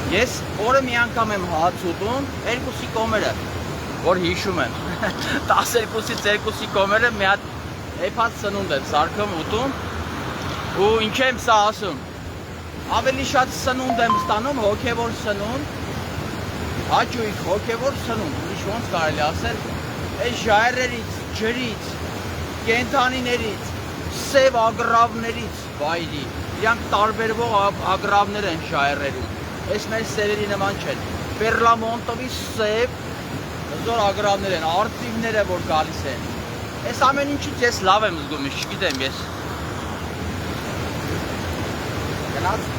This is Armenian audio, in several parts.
Ես օրը մի անգամ եմ հաց ուտում, երկուսի կոմերը, որ հիշում եմ, 12-ից երկուսի կոմերը մի հատ էփած սնունդ եմ սարքում ուտում ու ինչ եմ սա ասում, ավելի շատ սնունդ եմ ստանում, հոգևոր սնունդ, հաճույք, հոգևոր սնունդ, ուրիշ ոնց կարելի ասել, այս ժայռերից, ջրից, կենդանիներից, սև ագրավներից, վայրի, իրանք տարբերվող ագրավներ են ժայռերում, այս մեր սևերի նման չեն, Պերլամոնտովի սև, զոր ագրավներ են, արծիվները որ գալիս են, այս ամեն ինչից ես լավ եմ զգում, չգիտեմ ես, գնաց,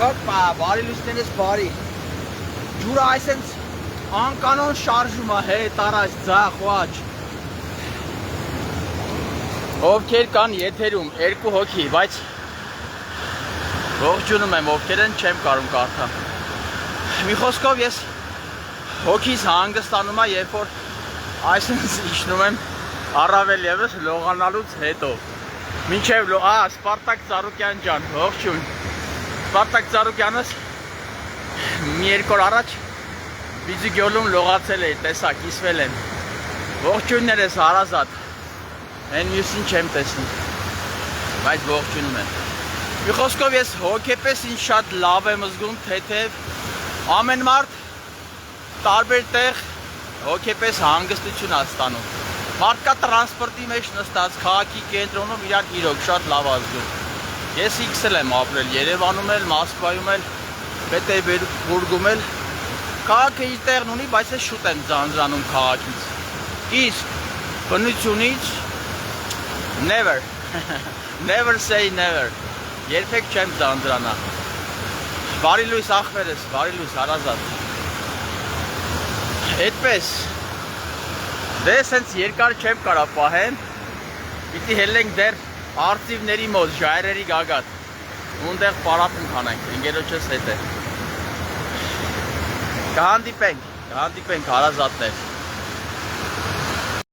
Հոպա, բարի լույսներս բարի, ջուրը այսենց անկանոն շարժում է, հետ առաջ, ձախ, ողաչ, ովքեր կան եթերում, 2 հոգի, բայց ողջունում եմ, ովքեր են չեմ կարում կարդամ, մի խոսքով ես հոգիս հանգստանում է, երբ որ այսենց իջնում եմ առավել ևս լողանալուց հետո, մինչև, Սպարտակ Ծառուկյան ջան, ողջույն, Սպարտակ Ծառուկյանս մի երկու օր առաջ Բիձիգյոլում լողացել էի, տեսա, կիսվել եմ, ողջույններս հարազատ, են մյուսին չեմ տեսնում, բայց ողջունում եմ, մի խոսքով ես հոգեպես ինձ շատ լավ եմ զգում, թեթև, ամեն մարդ տարբեր տեղ հոգեպես հանգստություն է ստանում, մարդկա տրանսպորտի մեջ նստած, քաղաքի կենտրոնում իրար իրոք շատ լավ է զգում, ես X-էլ եմ ապրել, Երևանում էլ, Մոսկվայում էլ, Պետերբուրգում էլ, քաղաքը իր տեղն ունի, բայց ես շուտ եմ ձանձրանում քաղաքից, իսկ բնությունից, never, never say never, երբեք չեմ ձանձրանա, բարի լույս ախվերս, բարի լույս հարազատ, այդպես, դե սենց երկար չեմ կարա պահեմ, պիտի հելենք դեր արծիվների մոտ, ժայռերի գագաթ, ունդեղ պարապում կանենք, ընկերոջս հետ է, կհանդիպենք հարազատներ,